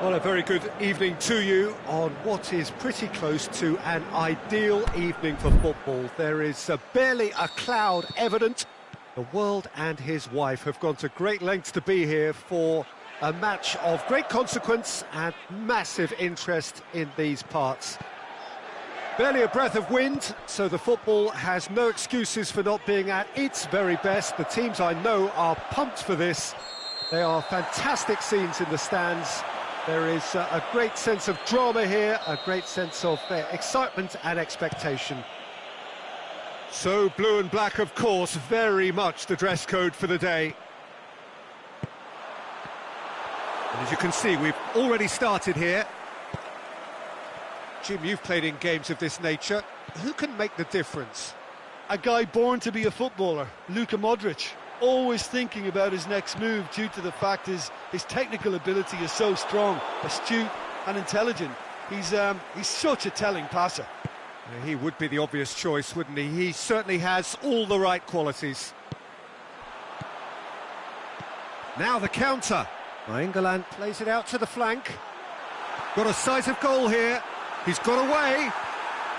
Well, a very good evening to you on what is pretty close to an ideal evening for football. There is barely a cloud evident. The world and his wife have gone to great lengths to be here for a match of great consequence and massive interest in these parts. Barely a breath of wind, so the football has no excuses for not being at its very best. The teams I know are pumped for this. They are fantastic scenes in the stands. There is a great sense of drama here, a great sense of excitement and expectation. So blue and black, of course, very much the dress code for the day. And as you can see, we've already started here. Jim, you've played in games of this nature. Who can make the difference? A guy born to be a footballer, Luka Modric. Always thinking about his next move due to the fact his technical ability is so strong, astute and intelligent. He's such a telling passer. He would be the obvious choice, wouldn't he? He certainly has all the right qualities. Now the counter. England plays it out to the flank. Got a sight of goal here. He's got away.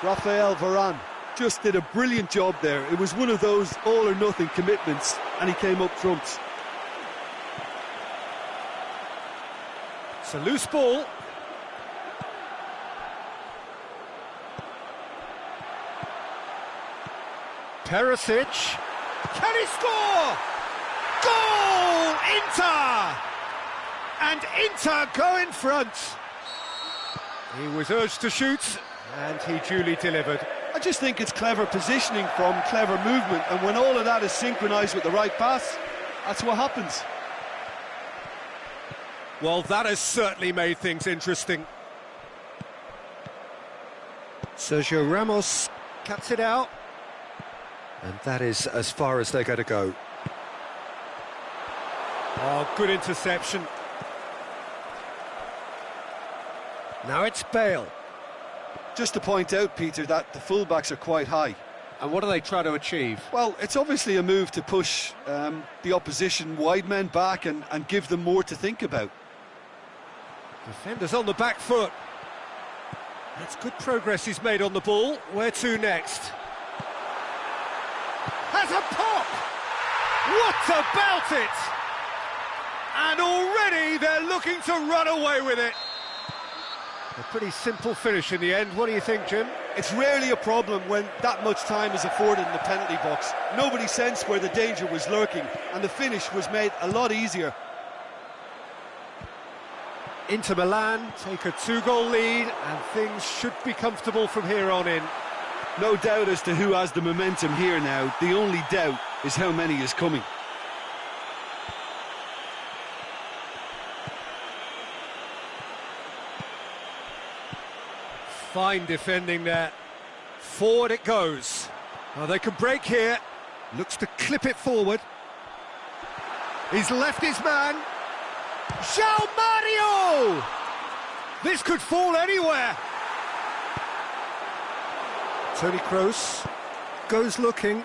Rafael Varane just did a brilliant job there. It was one of those all-or-nothing commitments, and he came up trumps. It's a loose ball. Perisic. Can he score? Goal! Inter! And Inter go in front. He was urged to shoot, and he duly delivered. I just think it's clever positioning from clever movement, and when all of that is synchronised with the right pass, that's what happens. Well, that has certainly made things interesting. Sergio Ramos cuts it out, and that is as far as they're going to go. Oh, good interception. Now it's Bale. Just to point out, Peter, that the fullbacks are quite high. And what do they try to achieve? Well, it's obviously a move to push the opposition wide men back and give them more to think about. Defenders on the back foot. That's good progress he's made on the ball. Where to next? Has a pop! What about it? And already they're looking to run away with it. A pretty simple finish in the end. What do you think, Jim? It's rarely a problem when that much time is afforded in the penalty box. Nobody sensed where the danger was lurking, and the finish was made a lot easier. Inter Milan take a 2-goal lead, and things should be comfortable from here on in. No doubt as to who has the momentum here now. The only doubt is how many is coming. Fine defending there. Forward it goes. Oh, they can break here. Looks to clip it forward. He's left his man. João Mario! This could fall anywhere. Toni Kroos goes looking.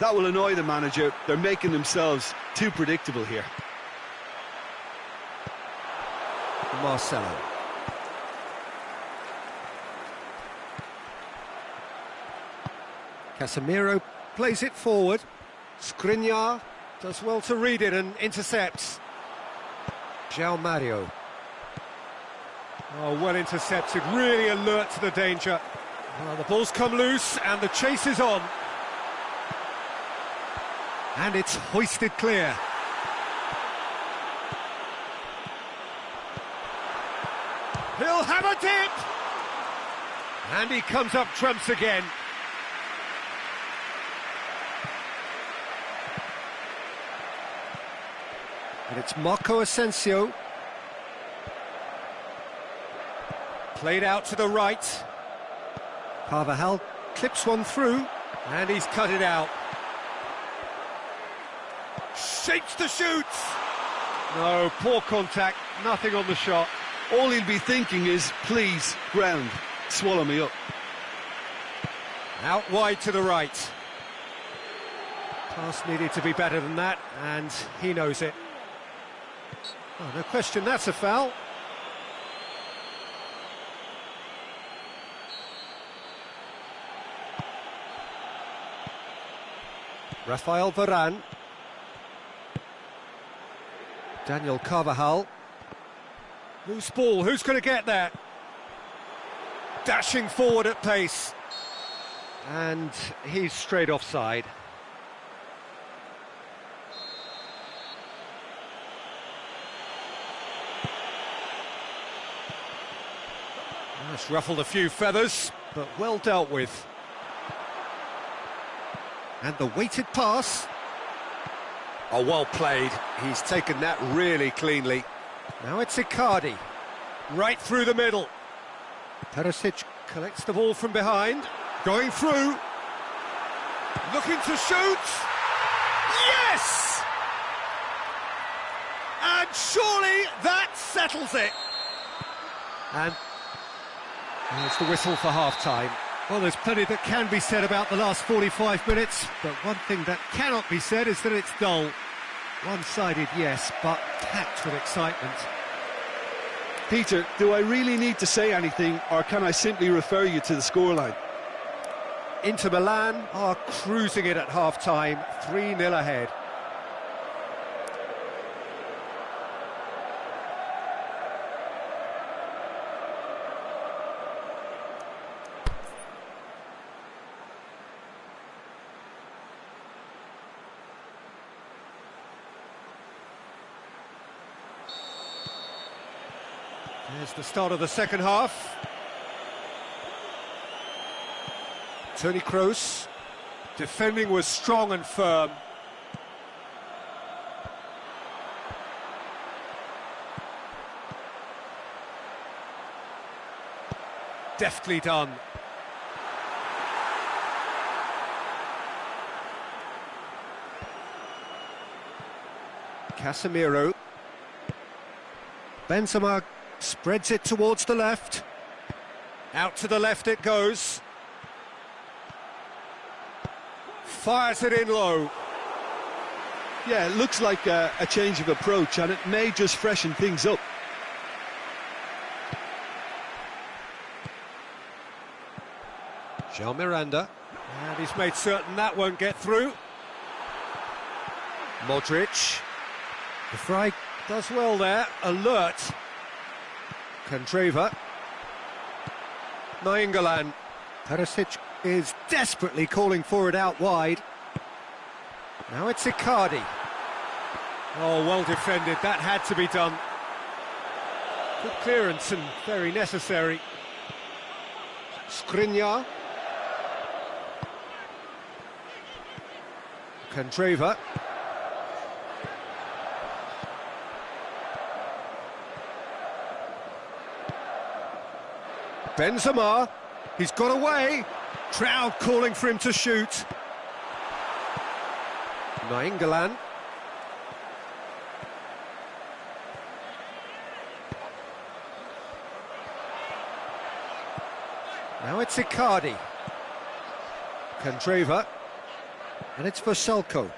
That will annoy the manager. They're making themselves too predictable here. Marcelo. Casemiro plays it forward. Skriniar does well to read it and intercepts. João Mario. Oh, well intercepted, really alert to the danger. Well, the ball's come loose and the chase is on. And it's hoisted clear. He'll have a dip! And he comes up trumps again. And it's Marco Asensio. Played out to the right. Carvajal clips one through, and he's cut it out. Shapes the shoots! No, poor contact, nothing on the shot. All he'll be thinking is, please, ground, swallow me up. Out wide to the right. Pass needed to be better than that, and he knows it. Oh, no question, that's a foul. Rafael Varane. Daniel Carvajal. Loose ball, who's going to get there? Dashing forward at pace. And he's straight offside. That's ruffled a few feathers, but well dealt with. And the weighted pass. Oh, well played. He's taken that really cleanly. Now it's Icardi. Right through the middle. Perisic collects the ball from behind. Going through. Looking to shoot. Yes! And surely that settles it. And there's the whistle for half-time. Well, there's plenty that can be said about the last 45 minutes, but one thing that cannot be said is that it's dull. One-sided, yes, but packed with excitement. Peter, do I really need to say anything, or can I simply refer you to the scoreline? Inter Milan are cruising it at half-time, 3-0 ahead. There's the start of the second half. Toni Kroos. Defending was strong and firm. Deftly done. Casemiro. Benzema spreads it towards the left. Out to the left it goes. Fires it in low. Yeah, it looks like a change of approach, and it may just freshen things up. Jean Miranda. And he's made certain that won't get through. Modric. The Fry does well there. Alert. Candreva. Nainggolan. Perisic is desperately calling for it out wide. Now it's Icardi. Oh, well defended. That had to be done. Good clearance and very necessary. Skriniar. Candreva. Benzema, he's got away. Crowd calling for him to shoot. Nainggolan. Now it's Icardi. Candreva. And it's Vaselko.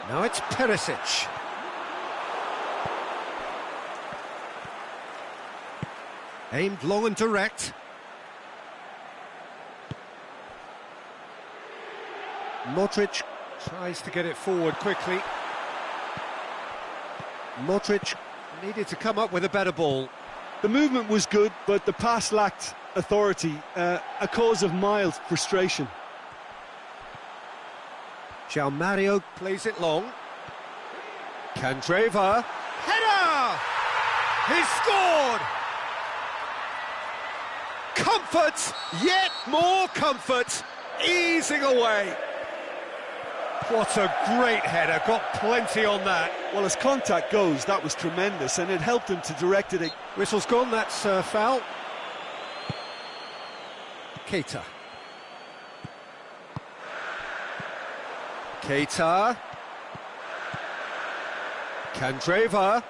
Now it's Perisic. Aimed long and direct. Modric tries to get it forward quickly. Modric needed to come up with a better ball. The movement was good, but the pass lacked authority, a cause of mild frustration. João Mario plays it long. Candreva. Header! He's scored! Comfort, yet more comfort, easing away. What a great header, got plenty on that. Well, as contact goes, that was tremendous, and it helped him to direct it. Whistle's gone, that's foul. Keita. Keita. Candreva.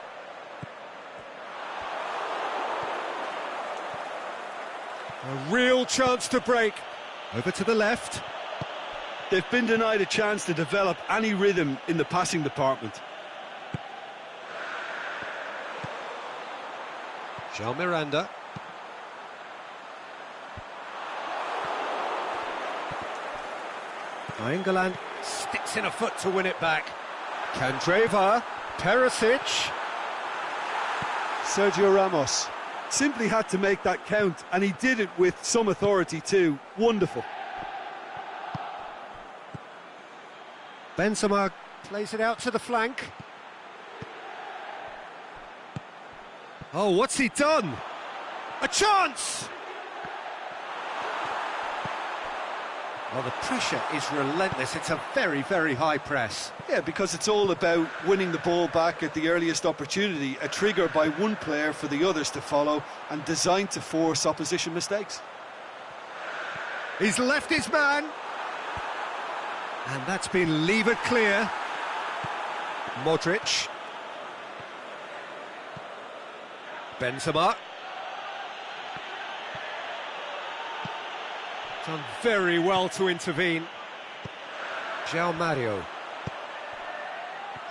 A real chance to break. Over to the left. They've been denied a chance to develop any rhythm in the passing department. João Miranda. England sticks in a foot to win it back. Candreva, Perisic. Sergio Ramos simply had to make that count, and he did it with some authority too. Wonderful. Benzema plays it out to the flank. Oh, what's he done? A chance! Well, the pressure is relentless. It's a very, very high press. Yeah, because it's all about winning the ball back at the earliest opportunity, a trigger by one player for the others to follow, and designed to force opposition mistakes. He's left his man. And that's been levered clear. Modric. Benzema. Done very well to intervene. João Mario.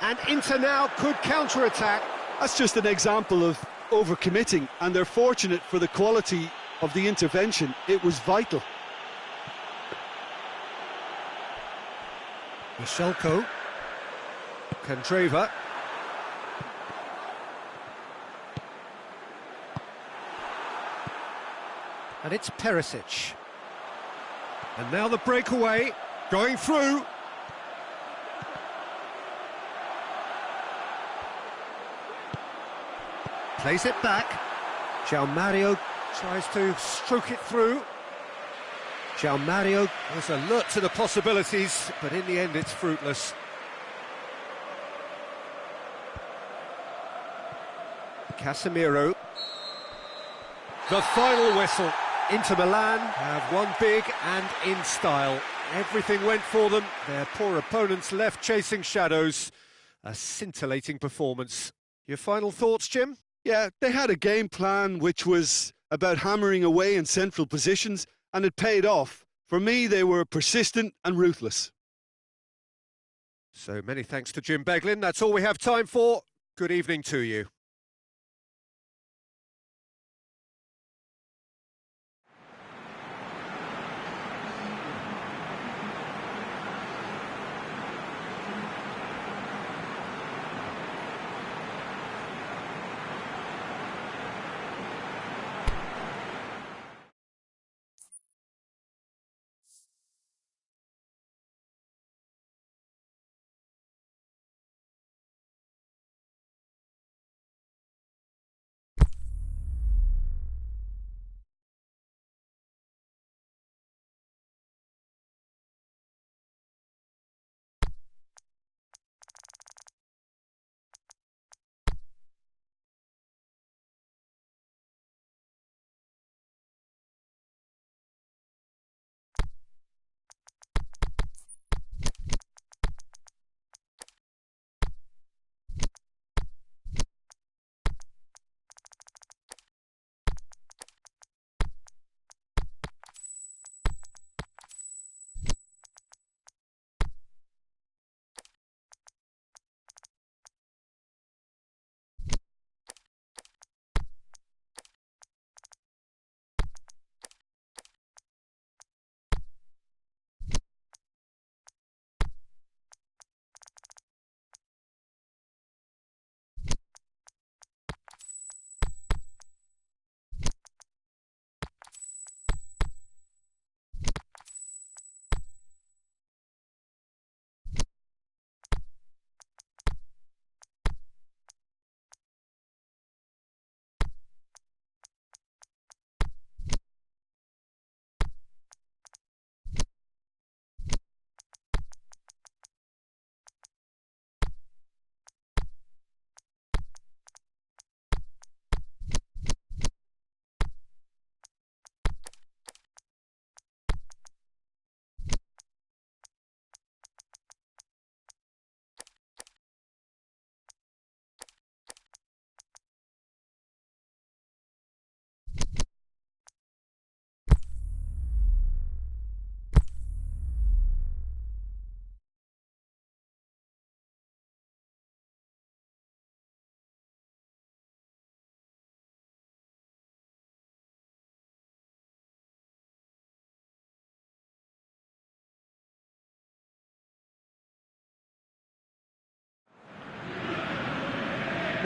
And Inter now could counter-attack. That's just an example of overcommitting, and they're fortunate for the quality of the intervention. It was vital. Michelko. Candreva. And it's Perisic. And now the breakaway, going through. Plays it back. João Mario tries to stroke it through. João Mario was alert to the possibilities, but in the end it's fruitless. Casemiro. The final whistle. Inter Milan have won big and in style. Everything went for them. Their poor opponents left chasing shadows. A scintillating performance. Your final thoughts, Jim? Yeah, they had a game plan which was about hammering away in central positions, and it paid off. For me, they were persistent and ruthless. So many thanks to Jim Beglin. That's all we have time for. Good evening to you.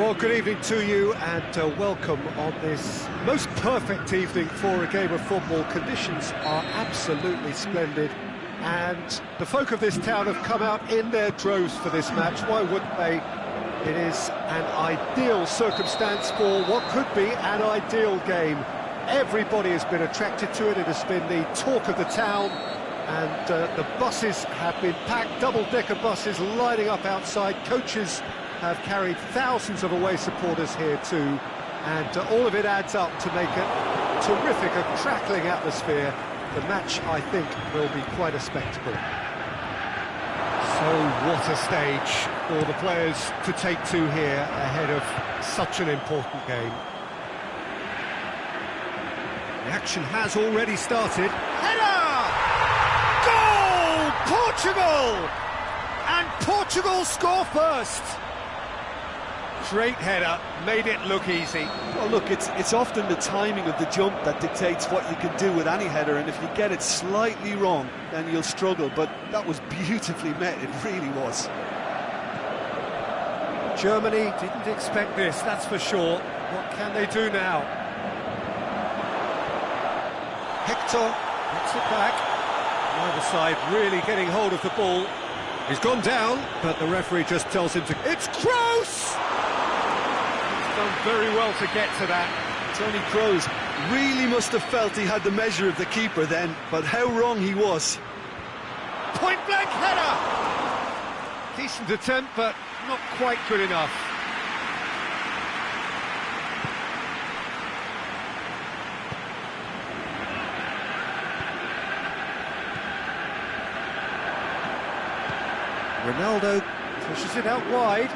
Well, good evening to you and welcome on this most perfect evening for a game of football. Conditions are absolutely splendid and the folk of this town have come out in their droves for this match. Why wouldn't they? It is an ideal circumstance for what could be an ideal game. Everybody has been attracted to it. It has been the talk of the town, and the buses have been packed, double-decker buses lining up outside. Coaches have carried thousands of away supporters here too, and all of it adds up to make a terrific, a crackling atmosphere. The match, I think, will be quite a spectacle. So what a stage for the players to take to here ahead of such an important game. The action has already started. Header! Goal! Portugal! And Portugal score first. Great header, made it look easy. Well, look, it's often the timing of the jump that dictates what you can do with any header, and if you get it slightly wrong, then you'll struggle, but that was beautifully met, it really was. Germany didn't expect this, that's for sure. What can they do now? Hector gets it back. Neither side really getting hold of the ball. He's gone down, but the referee just tells him to... It's Kroos! He's done very well to get to that. Tony Kroos really must have felt he had the measure of the keeper then, but how wrong he was. Point-blank header! Decent attempt, but not quite good enough. Ronaldo pushes it out wide.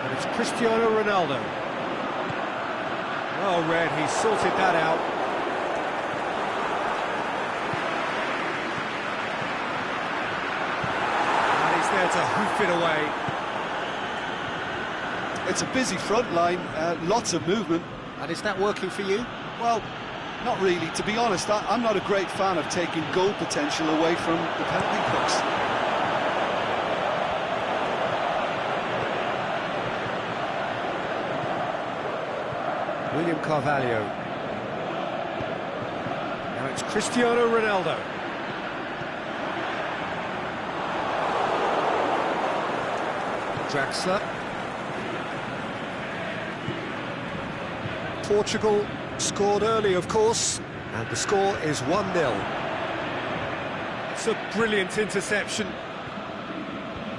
And it's Cristiano Ronaldo. Well read, he sorted that out. And he's there to hoof it away. It's a busy front line, lots of movement. And is that working for you? Well, not really. To be honest, I'm not a great fan of taking goal potential away from the penalty box. William Carvalho. Now it's Cristiano Ronaldo. Draxler. Portugal scored early, of course, and the score is 1-0. It's a brilliant interception.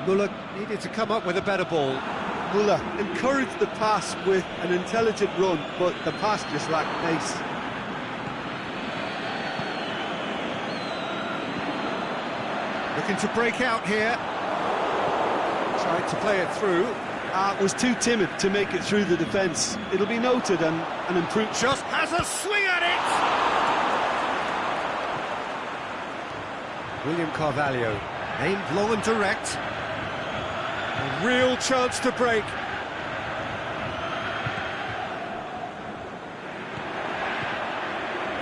Müller needed to come up with a better ball. Müller encouraged the pass with an intelligent run, but the pass just lacked pace. Looking to break out here. Tried to play it through. Was too timid to make it through the defence. It'll be noted and improved. Just has a swing at it! William Carvalho, aimed long and direct. A real chance to break.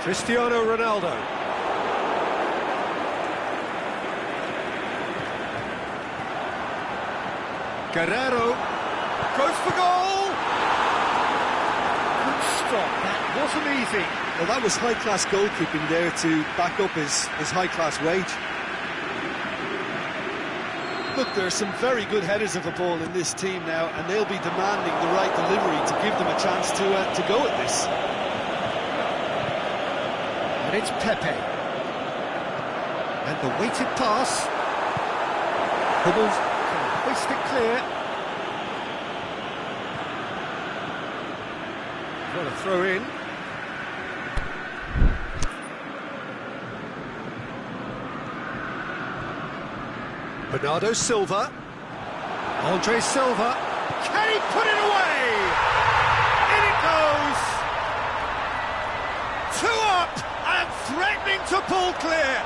Cristiano Ronaldo. Guerrero. Goes for goal! Good stop, that wasn't easy. Well, that was high-class goalkeeping there to back up his high-class wage. Look, there are some very good headers of a ball in this team now, and they'll be demanding the right delivery to give them a chance to go at this. And it's Pepe. And the weighted pass. Hummels can hoist it clear. Got a throw in. Bernardo Silva. Andre Silva. Can he put it away? In it goes. 2 up and threatening to pull clear.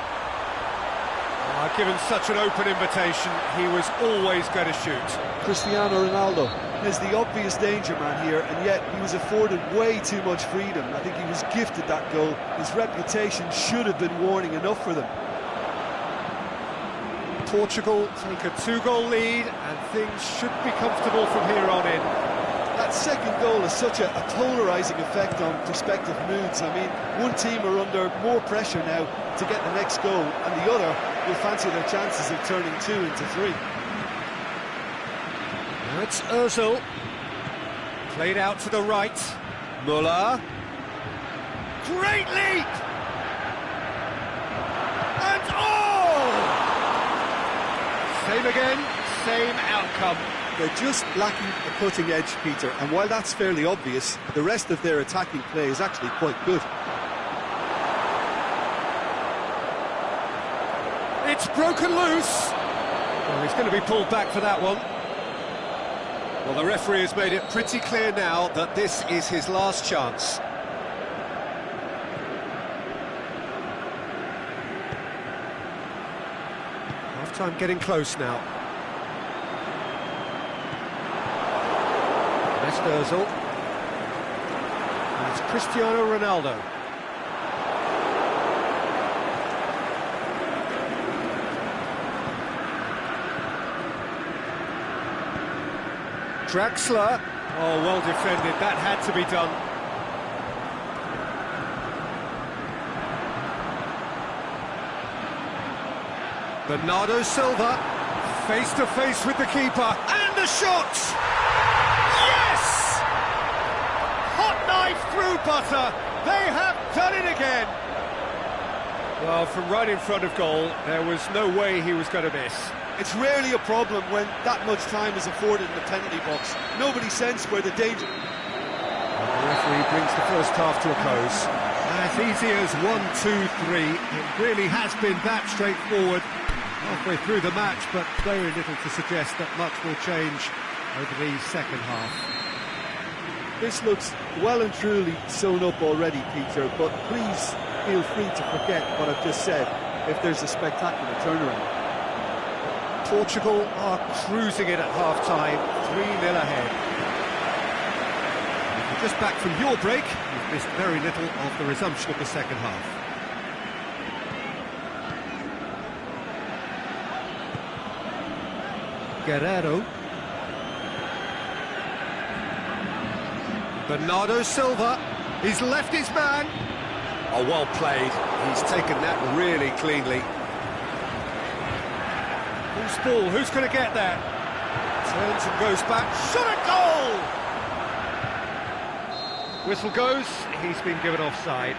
Given such an open invitation, he was always going to shoot. Cristiano Ronaldo is the obvious danger man here, and yet he was afforded way too much freedom. I think he was gifted that goal. His reputation should have been warning enough for them. Portugal take a 2-goal lead, and things should be comfortable from here on in. That second goal has such a polarising effect on prospective moods. I mean, one team are under more pressure now to get the next goal, and the other will fancy their chances of turning 2 into 3. Now it's Ozil. Played out to the right. Muller. Great leap! And oh! Same again, same outcome. They're just lacking a cutting edge, Peter, and while that's fairly obvious, the rest of their attacking play is actually quite good. It's broken loose. Well, he's going to be pulled back for that one. Well, the referee has made it pretty clear now that this is his last chance. Half-time getting close now. Ozil. And it's Cristiano Ronaldo. Draxler. Oh, well defended. That had to be done. Bernardo Silva. Face to face with the keeper. And the shot! Through butter, they have done it again. Well, from right in front of goal, there was no way he was going to miss. It's rarely a problem when that much time is afforded in the penalty box. Nobody sensed where the danger... Well, the referee brings the first half to a close. As easy as 1, 2, 3. It really has been that straightforward halfway through the match, but very little to suggest that much will change over the second half. This looks well and truly sewn up already, Peter, but please feel free to forget what I've just said if there's a spectacular turnaround. Portugal are cruising it at half-time, 3-0 ahead. If you're just back from your break, you've missed very little of the resumption of the second half. Guerrero. Bernardo Silva, he's left his man. Oh, well played. He's taken that really cleanly. Who's ball? Who's going to get that? Turns and goes back. Shot a goal! Whistle goes. He's been given offside.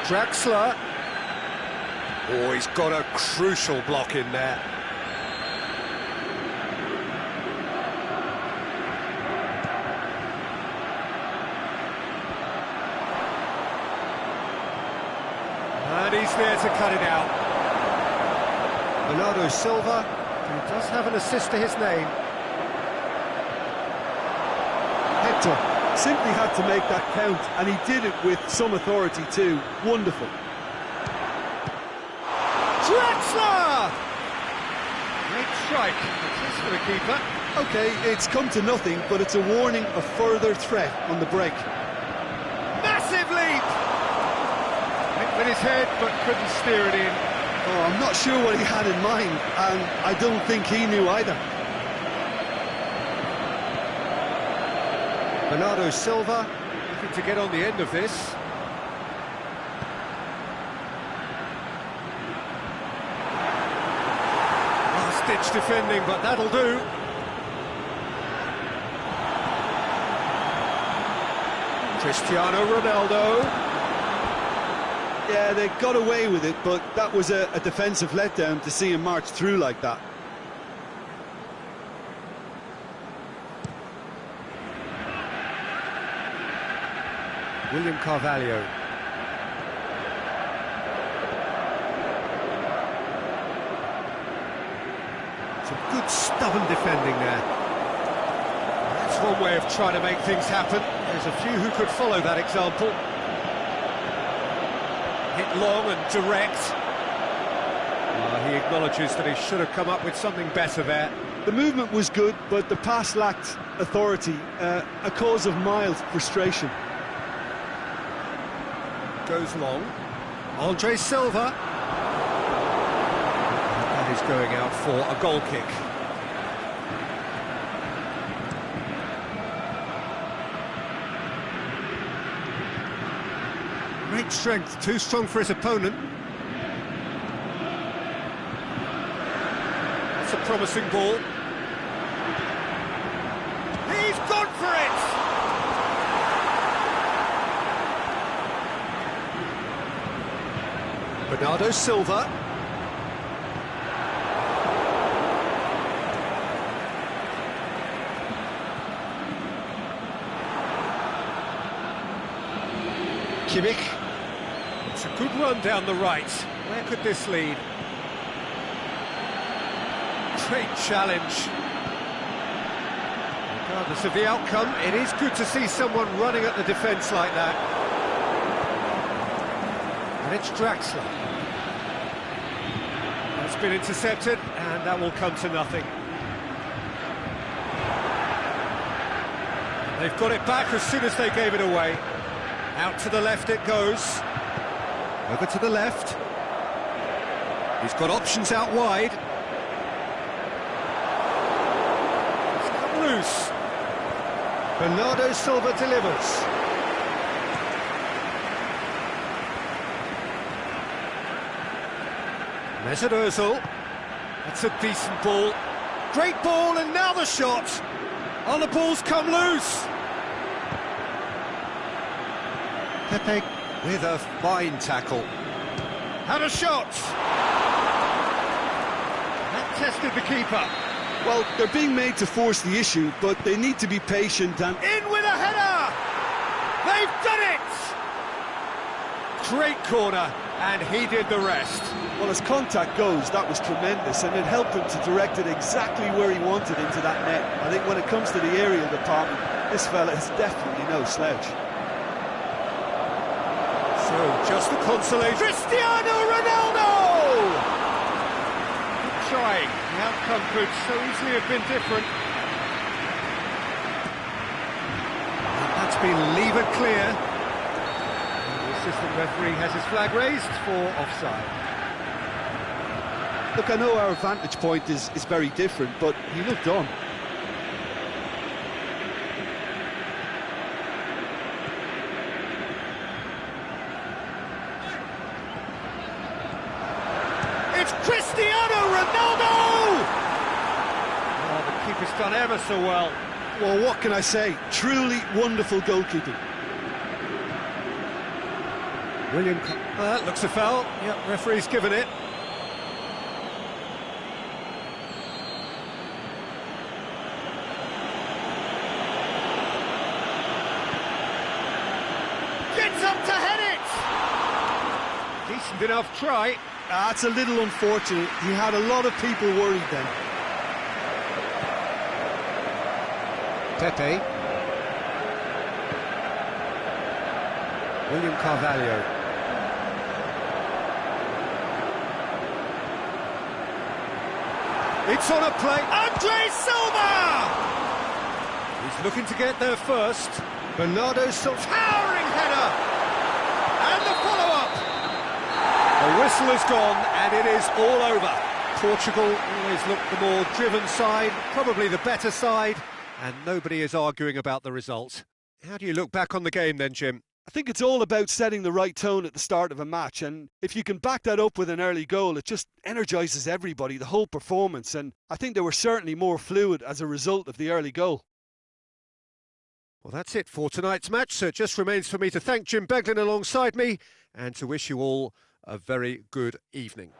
Draxler. Oh, he's got a crucial block in there. And he's there to cut it out. Bernardo Silva, who does have an assist to his name. Hector simply had to make that count, and he did it with some authority too. Wonderful. Draxler! Great strike. Assist for the keeper. OK, it's come to nothing, but it's a warning of further threat on the break. Massive leap! Hit with his head, but couldn't steer it in. Oh, I'm not sure what he had in mind, and I don't think he knew either. Bernardo Silva looking to get on the end of this. Last-ditch defending, but that'll do. Cristiano Ronaldo. Yeah, they got away with it, but that was a defensive letdown to see him march through like that. William Carvalho. Some good stuff stubborn defending there. That's one way of trying to make things happen. There's a few who could follow that example. Hit long and direct. He acknowledges that he should have come up with something better there. The movement was good, but the pass lacked authority, a cause of mild frustration. Goes long. Andre Silva. That is going out for a goal kick. Great strength, too strong for his opponent. That's a promising ball. He's gone for it! Bernardo Silva. Kimmich. It's a good run down the right. Where could this lead? Great challenge. Regardless of the outcome, it is good to see someone running at the defence like that. And it's Draxler. That's been intercepted, and that will come to nothing. They've got it back as soon as they gave it away. Out to the left it goes. Over to the left. He's got options out wide. It's come loose. Bernardo Silva delivers. Mesut Ozil. That's a decent ball. Great ball, and now the shot. Oh, the ball's come loose. Pepe with a fine tackle. Had a shot. That tested the keeper. Well, they're being made to force the issue, but they need to be patient and... In with a header! They've done it! Great corner, and he did the rest. Well, as contact goes, that was tremendous, and it helped him to direct it exactly where he wanted into that net. I think when it comes to the aerial department, this fella is definitely no slouch. So, just the consolation. Cristiano Ronaldo! Good trying. The outcome could so easily have been different. And that's been levered clear. And the assistant referee has his flag raised for offside. Look, I know our vantage point is very different, but he looked on. It's Cristiano Ronaldo! Oh, the keeper's done ever so well. Well, what can I say? Truly wonderful goalkeeping. William... that looks a foul. Yep, referee's given it. Gets up to head it! Decent enough try. That's a little unfortunate. He had a lot of people worried then. Pepe. William Carvalho. It's on a play. Andre Silva! He's looking to get there first. Bernardo Silva. Towering header! And the follow-up! The whistle has gone, and it is all over. Portugal always looked the more driven side, probably the better side, and nobody is arguing about the result. How do you look back on the game then, Jim? I think it's all about setting the right tone at the start of a match, and if you can back that up with an early goal, it just energises everybody, the whole performance, and I think they were certainly more fluid as a result of the early goal. Well, that's it for tonight's match, so it just remains for me to thank Jim Beglin alongside me and to wish you all a very good evening.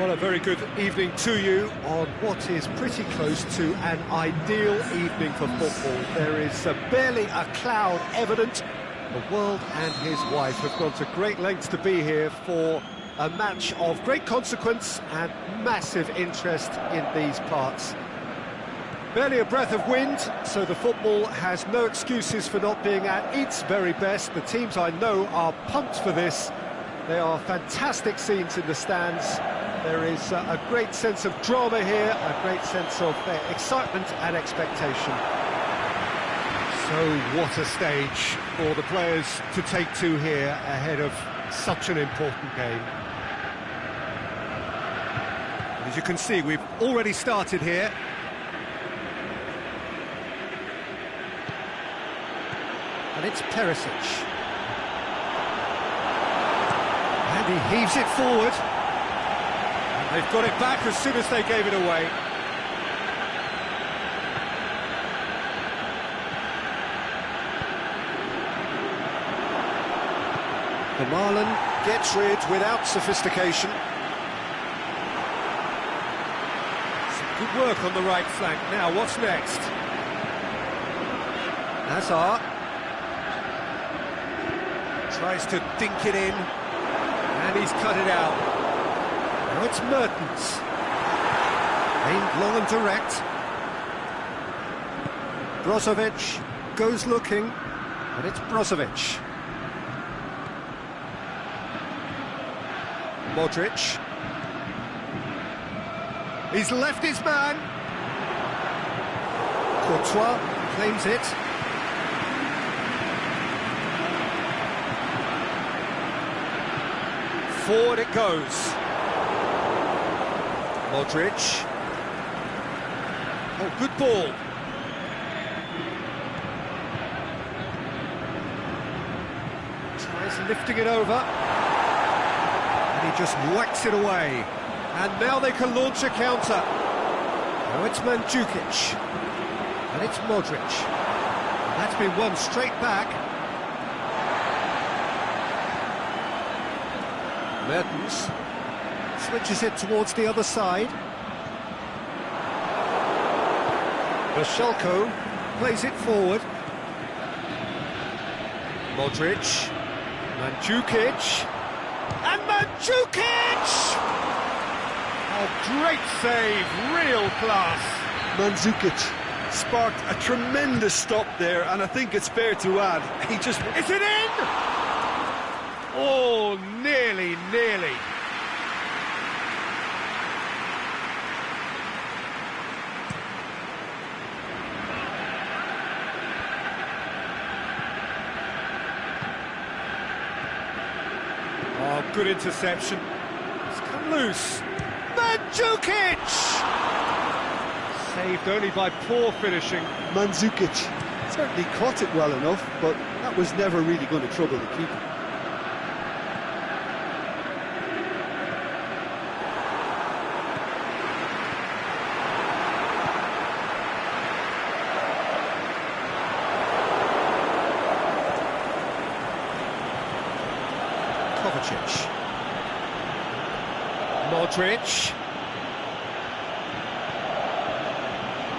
Well, a very good evening to you on what is pretty close to an ideal evening for football. There is barely a cloud evident. The world and his wife have gone to great lengths to be here for a match of great consequence and massive interest in these parts. Barely a breath of wind, so the football has no excuses for not being at its very best. The teams I know are pumped for this. They are fantastic scenes in the stands. There is a great sense of drama here, a great sense of excitement and expectation. So what a stage for the players to take to here ahead of such an important game. As you can see, we've already started here. And it's Perisic. And he heaves it forward. And they've got it back as soon as they gave it away. Marlon gets rid without sophistication. Some good work on the right flank. Now, what's next? Hazard tries to dink it in, and he's cut it out. Now it's Mertens. Aimed long and direct. Brozovic goes looking, and it's Brozovic. Modric. He's left his man. Courtois claims it. Forward it goes. Modric. Oh, good ball. Tries lifting it over. He just whacks it away, and now they can launch a counter. Now it's Mandzukic, and it's Modric, and that's been won straight back. Mertens switches it towards the other side. Bashalko plays it forward. Modric, Mandzukic. And Mandzukic! Oh, great save, real class. Mandzukic sparked a tremendous stop there, and I think it's fair to add, he just... Is it in? Oh, nearly. Oh, good interception. It's come loose. Mandzukic! Saved only by poor finishing. Mandzukic certainly caught it well enough, but that was never really going to trouble the keeper. Kovacic. Modric.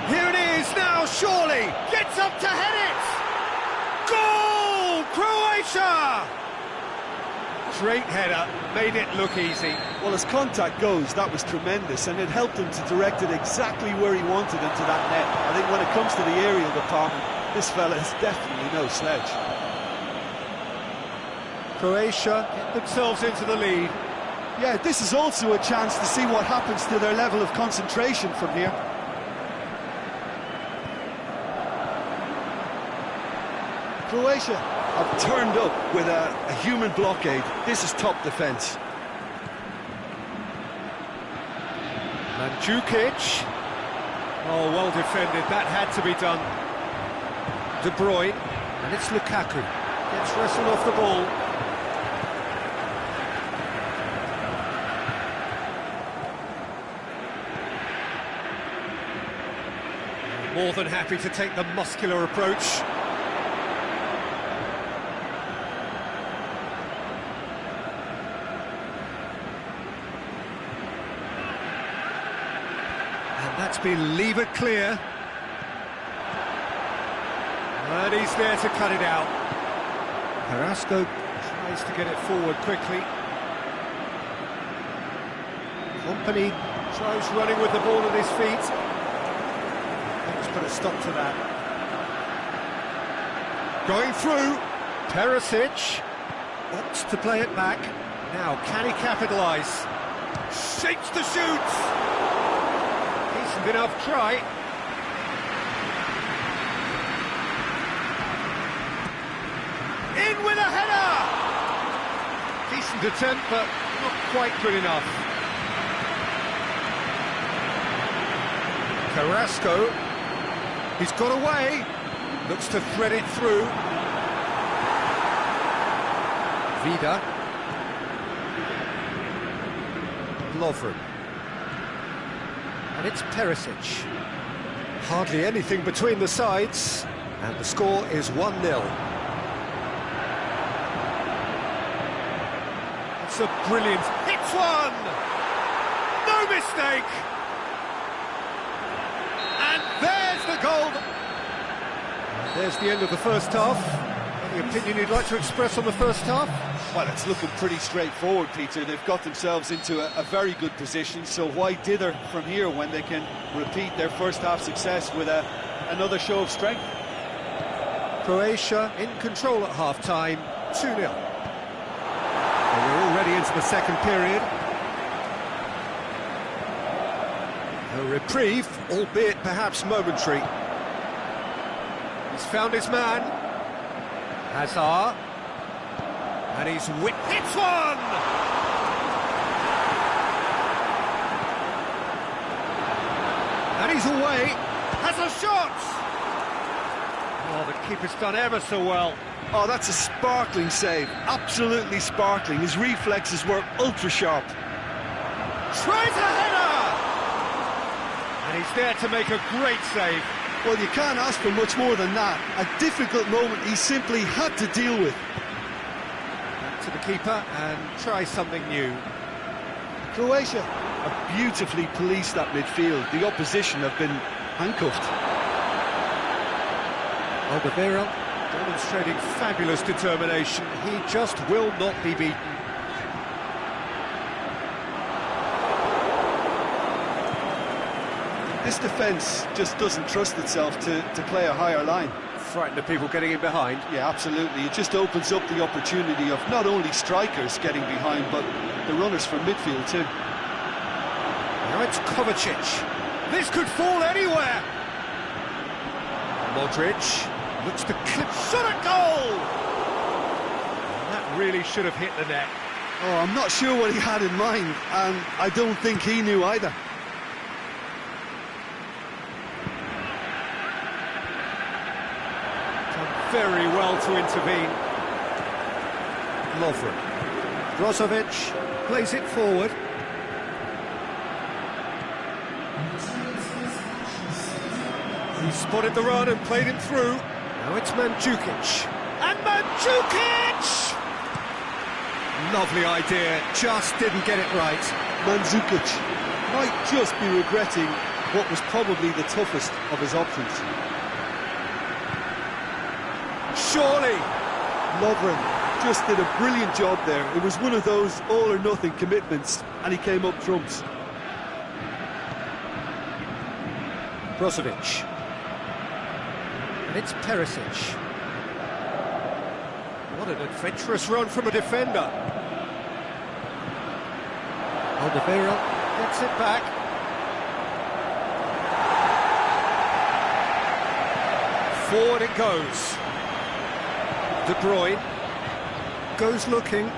Here it is now, surely. Gets up to head it. Goal! Croatia! Great header, made it look easy. Well, as contact goes, that was tremendous, and it helped him to direct it exactly where he wanted into that net. I think when it comes to the aerial department, this fella is definitely no sledge. Croatia get themselves into the lead. Yeah, this is also a chance to see what happens to their level of concentration from here. Croatia have turned up with a human blockade. This is top defence. Mandzukic. Oh, well defended. That had to be done. De Bruyne. And it's Lukaku. Gets wrestled off the ball. More than happy to take the muscular approach. been levered clear. And he's there to cut it out. Carrasco tries to get it forward quickly. Company tries running with the ball at his feet. Let's put a stop to that. Going through. Perisic opts to play it back. Now, can he capitalise? Shapes to shoot! Decent enough try. In with a header! Decent attempt, but not quite good enough. Carrasco, he's got away, looks to thread it through. Vida. Lovren. And it's Perisic. Hardly anything between the sides, and the score is 1-0. It's a brilliant... It's one! No mistake! And there's the goal! And there's the end of the first half. Any opinion you'd like to express on the first half? Well, it's looking pretty straightforward, Peter. They've got themselves into a very good position, so why dither from here when they can repeat their first half success with another show of strength? Croatia in control at half-time, 2-0. And we're already into the second period. A reprieve, albeit perhaps momentary. He's found his man. Hazard. And he's whipped. Hits one! And he's away. Has a shot! Oh, the keeper's done ever so well. Oh, that's a sparkling save. Absolutely sparkling. His reflexes were ultra-sharp. Tries a header! And he's there to make a great save. Well, you can't ask for much more than that. A difficult moment he simply had to deal with. To the keeper and try something new. Croatia have beautifully policed that midfield. The opposition have been handcuffed. Alderweireld demonstrating fabulous determination. He just will not be beaten. This defence just doesn't trust itself to play a higher line. Frightened of people getting in behind. Yeah, absolutely. It just opens up the opportunity of not only strikers getting behind, but the runners from midfield too. Now it's Kovacic. This could fall anywhere. Modric looks to clip. Shot at goal! And that really should have hit the net. Oh, I'm not sure what he had in mind, and I don't think he knew either. Very well to intervene. Lovren. Brozovic plays it forward. He spotted the run and played him through. Now it's Mandzukic. And Mandzukic! Lovely idea, just didn't get it right. Mandzukic might just be regretting what was probably the toughest of his options. Surely! Lovren just did a brilliant job there. It was one of those all-or-nothing commitments, and he came up trumps. Brozovic. And it's Perisic. What an adventurous run from a defender. Alderweireld gets it back. Forward it goes. De Bruyne goes looking.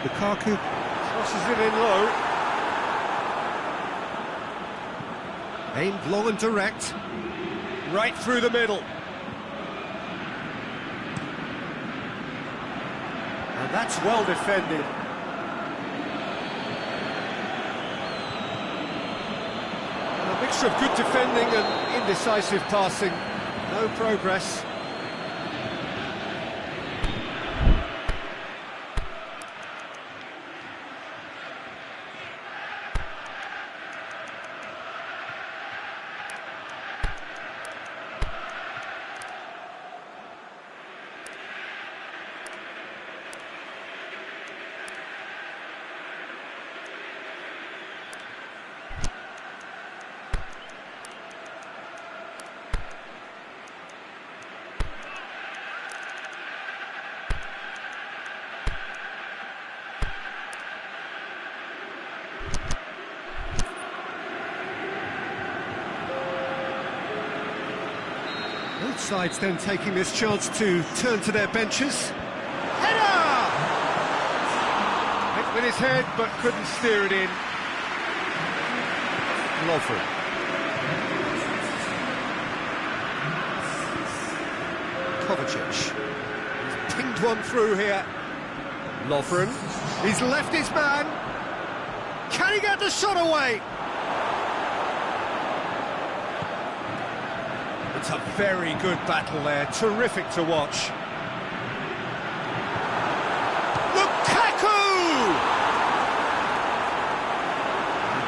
Lukaku crosses it in low. Aimed long and direct. Right through the middle. And that's well defended. And a mixture of good defending and indecisive passing. No progress. Both sides then taking this chance to turn to their benches. Header! Hit with his head, but couldn't steer it in. Lovren. Kovacic. He's pinged one through here. Lovren. He's left his man. Can he get the shot away? It's a very good battle there. Terrific to watch. Lukaku!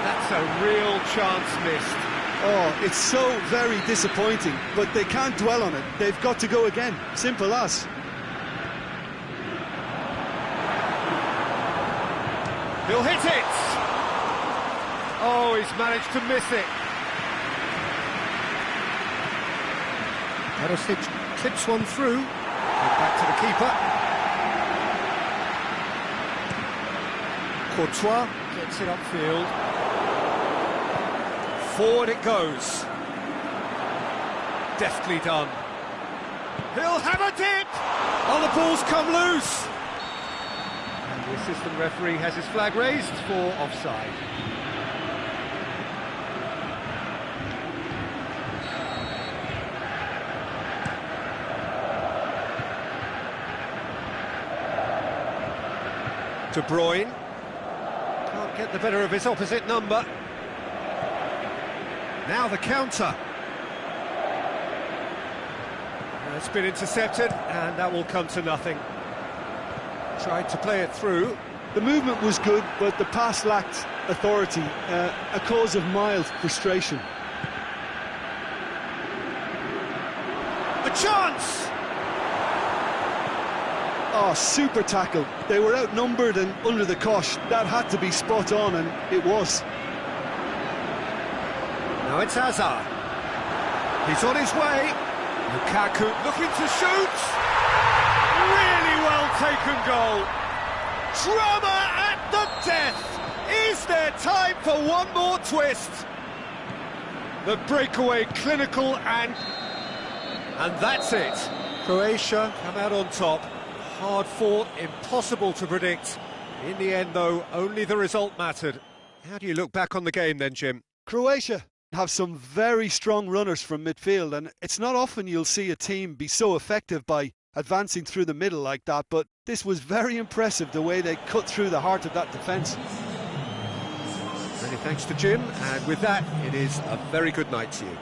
That's a real chance missed. Oh, it's so very disappointing, but they can't dwell on it. They've got to go again. Simple as. He'll hit it! Oh, he's managed to miss it. Perisic clips one through. Back to the keeper. Courtois gets it upfield. Forward it goes. Deftly done. He'll have a dip! Oh, the ball's come loose! And the assistant referee has his flag raised for offside. De Bruyne. Can't get the better of his opposite number. Now the counter. It's been intercepted, and that will come to nothing. Tried to play it through. The movement was good, but the pass lacked authority, a cause of mild frustration. A chance! Oh, super tackle. They were outnumbered and under the cosh. That had to be spot on, and it was. Now it's Hazard. He's on his way. Lukaku looking to shoot. Really well taken goal. Drama at the death. Is there time for one more twist? The breakaway clinical and that's it. Croatia come out on top. Hard fought, impossible to predict. In the end, though, only the result mattered. How do you look back on the game then, Jim? Croatia have some very strong runners from midfield, and it's not often you'll see a team be so effective by advancing through the middle like that, but this was very impressive, the way they cut through the heart of that defence. Many thanks to Jim, and with that, it is a very good night to you.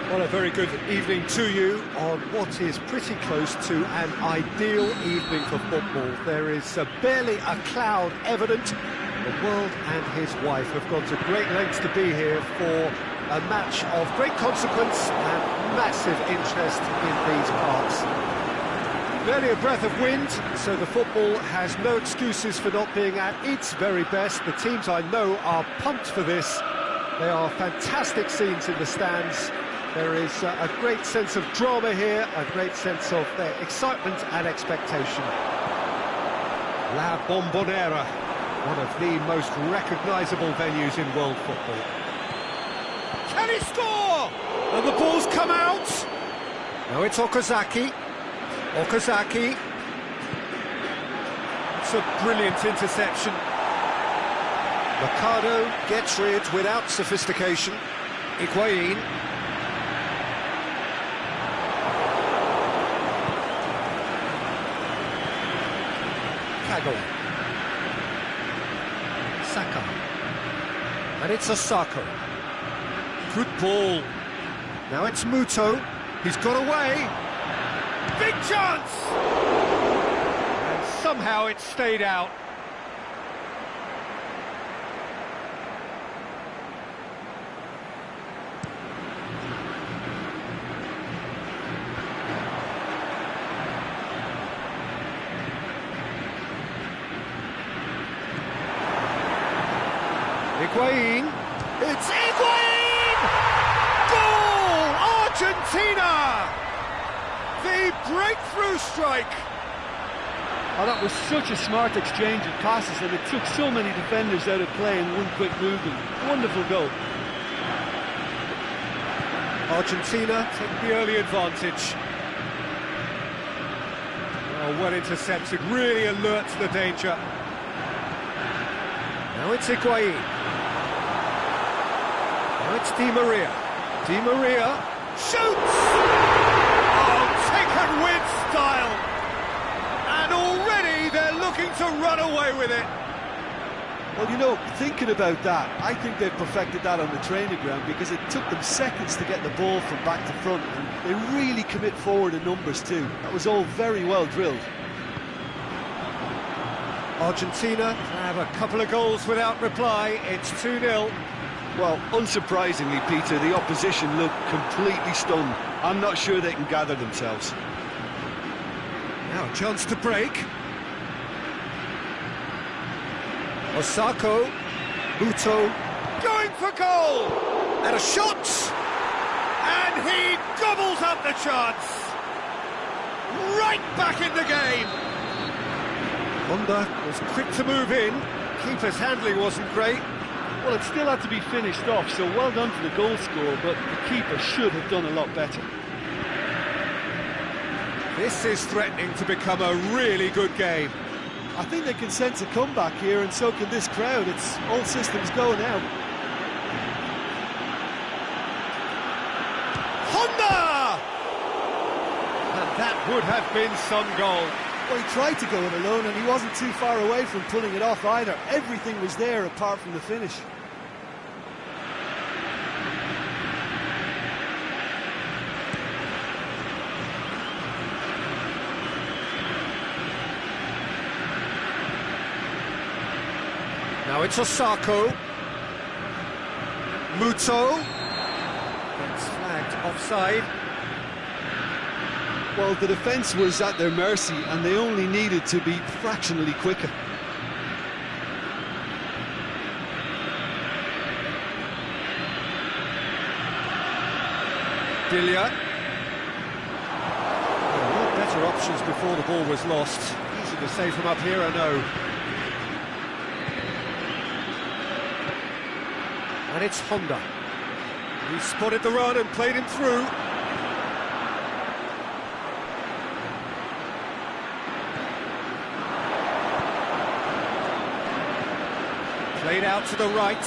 Well, a very good evening to you on what is pretty close to an ideal evening for football. There is barely a cloud evident. The world and his wife have gone to great lengths to be here for a match of great consequence and massive interest in these parts. Barely a breath of wind, so the football has no excuses for not being at its very best. The teams I know are pumped for this. They are fantastic scenes in the stands. There is a great sense of drama here, a great sense of excitement and expectation. La Bombonera, one of the most recognisable venues in world football. Can he score? And the ball's come out. Now it's Okazaki. Okazaki. It's a brilliant interception. Mercado gets rid without sophistication. Higuain. Kago. Saka. And it's Osako. Good ball. Now it's Muto. He's got away. Big chance! And somehow it stayed out. Higuain. It's Higuain! Goal! Argentina! The breakthrough strike! Oh, that was such a smart exchange of passes, and it took so many defenders out of play in one quick movement. Wonderful goal. Argentina take the early advantage. Oh, well intercepted, really alert to the danger. Now it's Higuain. Now it's Di Maria. Di Maria shoots! Taken with style, and already they're looking to run away with it. Well, you know, thinking about that, I think they've perfected that on the training ground, because it took them seconds to get the ball from back to front, and they really commit forward in numbers too. That was all very well drilled. Argentina have a couple of goals without reply. It's 2-0. Well, unsurprisingly, Peter, the opposition look completely stunned. I'm not sure they can gather themselves. Now a chance to break. Osako, Muto, going for goal! And a shot! And he gobbles up the chance! Right back in the game! Honda was quick to move in. Keeper's handling wasn't great. Well, it still had to be finished off, so well done to the goal scorer, but the keeper should have done a lot better. This is threatening to become a really good game. I think they can sense a comeback here, and so can this crowd. It's all systems go now. Honda! And that would have been some goal. Well, he tried to go it alone, and he wasn't too far away from pulling it off either. Everything was there apart from the finish. Now it's Osako. Muto. Gets flagged offside. Well, the defence was at their mercy, and they only needed to be fractionally quicker. Dilia. Better options before the ball was lost. Easy to save from up here, I know. And it's Honda. He spotted the run and played him through. Played out to the right.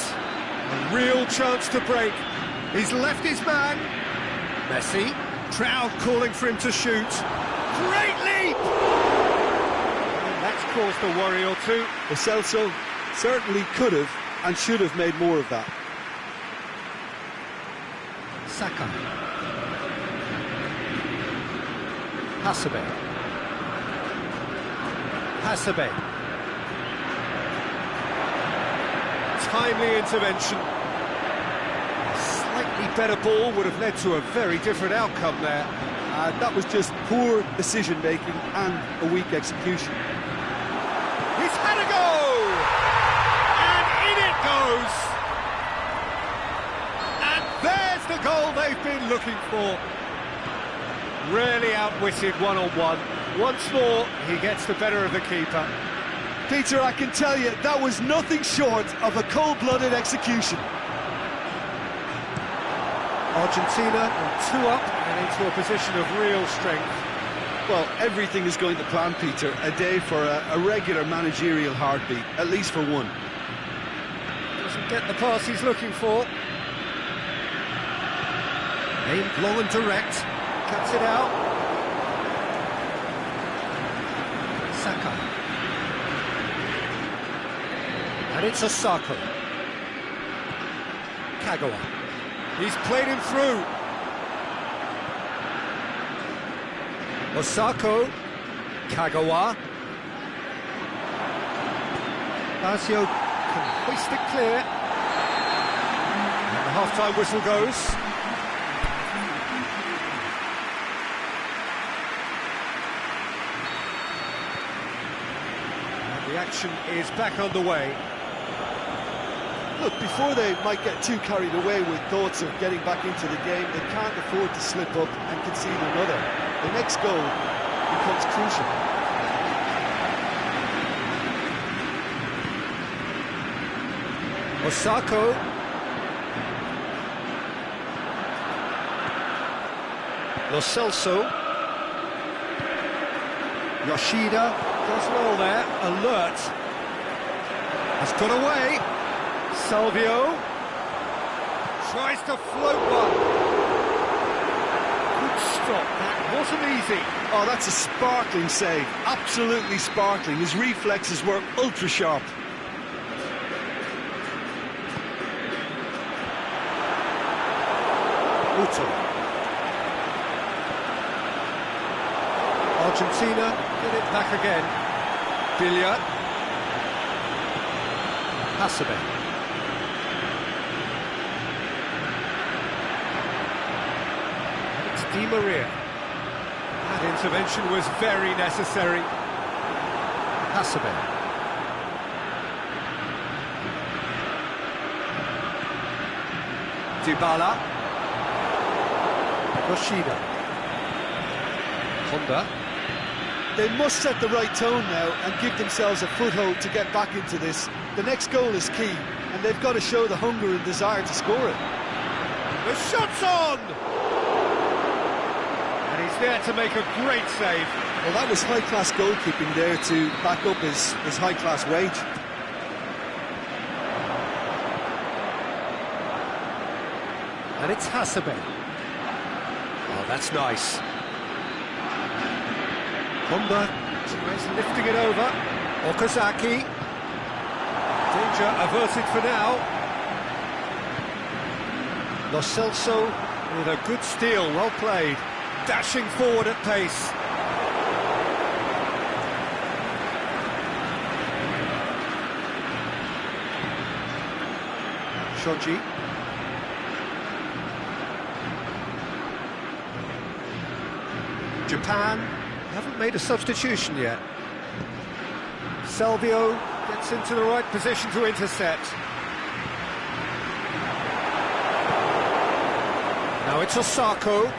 A real chance to break. He's left his man. Messi. Crowd calling for him to shoot. Great leap! And that's caused a worry or two. Lo Celso certainly could have and should have made more of that. Saka. Hasebe. Hasebe. Timely intervention. A slightly better ball would have led to a very different outcome there. That was just poor decision-making and a weak execution. He's had a go! And in it goes! And there's the goal they've been looking for. Really outwitted one-on-one. Once more, he gets the better of the keeper. Peter, I can tell you, that was nothing short of a cold-blooded execution. Argentina on 2 up and into a position of real strength. Well, everything is going to plan, Peter. A day for a regular managerial heartbeat, at least for one. Doesn't get the pass he's looking for. Aimed long and direct. Cuts it out. Saka. And it's Osako. Kagawa. He's played him through. Osako. Kagawa. Lazio can hoist it clear. And the half-time whistle goes. And the action is back underway. Look, before they might get too carried away with thoughts of getting back into the game, they can't afford to slip up and concede another. The next goal becomes crucial. Osako. Lo Celso. Yoshida does well there, alert. Has got away. Salvio tries to float one. Good stop, that wasn't easy. Oh, that's a sparkling save, absolutely sparkling. His reflexes were ultra sharp. Uto. Argentina get it back again. Billiard. Hasebe. Di Maria. That intervention was very necessary. Hasebe. Dybala. Yoshida. Honda. They must set the right tone now and give themselves a foothold to get back into this. The next goal is key, and they've got to show the hunger and desire to score it. The shot's on! And he's there to make a great save. Well, that was high-class goalkeeping there to back up his high-class wage. And it's Hasebe. Oh, that's nice. Honda tries lifting it over. Okazaki. Danger averted for now. Lo Celso with a good steal, well played. Dashing forward at pace. Shoji. Japan haven't made a substitution yet. Salvio gets into the right position to intercept. Now it's Osako,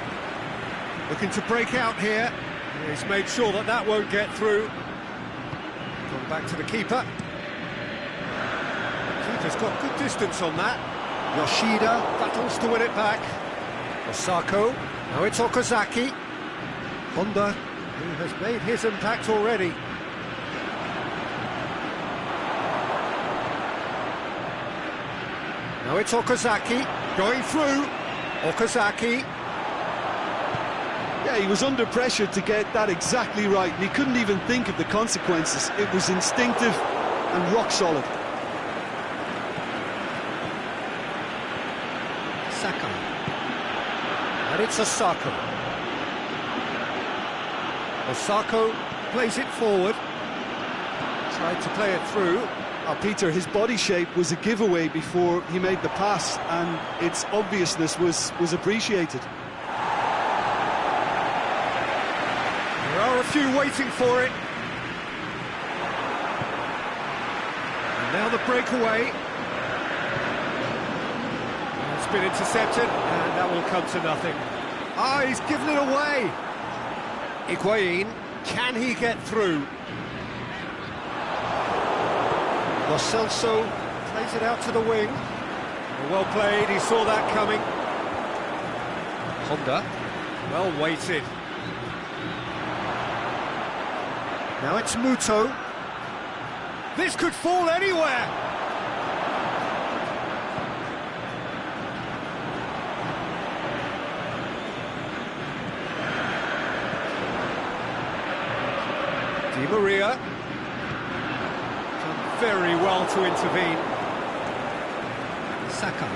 looking to break out here. He's made sure that that won't get through. Gone back to the keeper. Keeper's got good distance on that. Yoshida battles to win it back. Osako, now it's Okazaki. Honda, who has made his impact already. Now it's Okazaki, going through. Okazaki. Yeah, he was under pressure to get that exactly right, and he couldn't even think of the consequences. It was instinctive and rock solid. Saka. And it's Osako. Osako plays it forward. Tried to play it through. Peter, his body shape was a giveaway before he made the pass, and its obviousness was appreciated. There are a few waiting for it. And now the breakaway. It's been intercepted, and that will come to nothing. Ah, he's given it away. Higuain, can he get through? Lo Celso plays it out to the wing. Well played, he saw that coming. Honda, well weighted. Now it's Muto. This could fall anywhere. Di Maria. Done very well to intervene. Saka.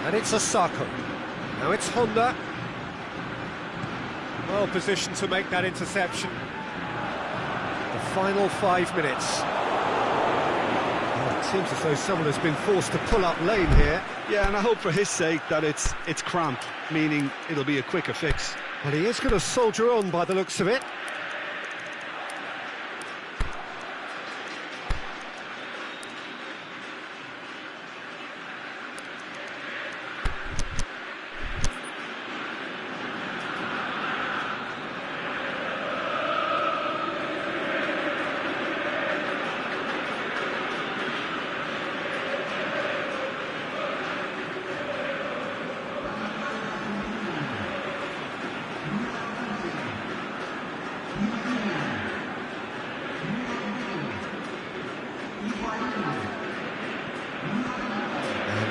And it's Osako. Now it's Honda. Well positioned to make that interception. The final 5 minutes. Well, it seems as though someone has been forced to pull up lane here. Yeah, and I hope for his sake that it's cramped, meaning it'll be a quicker fix. Well, he is going to soldier on by the looks of it.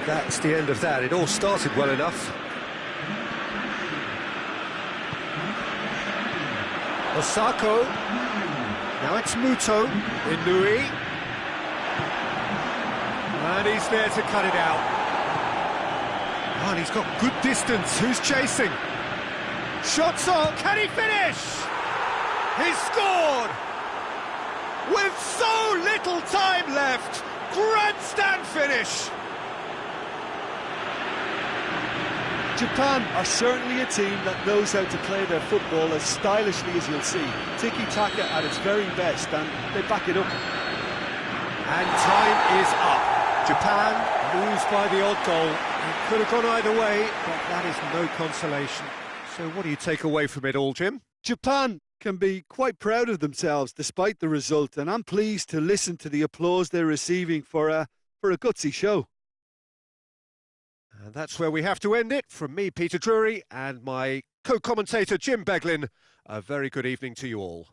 That's the end of that. It all started well enough. Osako. Now it's Muto. Inui. And he's there to cut it out. Oh, and he's got good distance. Who's chasing? Shots on. Can he finish? He's scored! With so little time left. Grandstand finish. Japan are certainly a team that knows how to play their football as stylishly as you'll see. Tiki-taka at its very best, and they back it up. And time is up. Japan lose by the odd goal. It could have gone either way, but that is no consolation. So what do you take away from it all, Jim? Japan can be quite proud of themselves despite the result, and I'm pleased to listen to the applause they're receiving for a gutsy show. And that's where we have to end it. From me, Peter Drury, and my co-commentator, Jim Beglin, a very good evening to you all.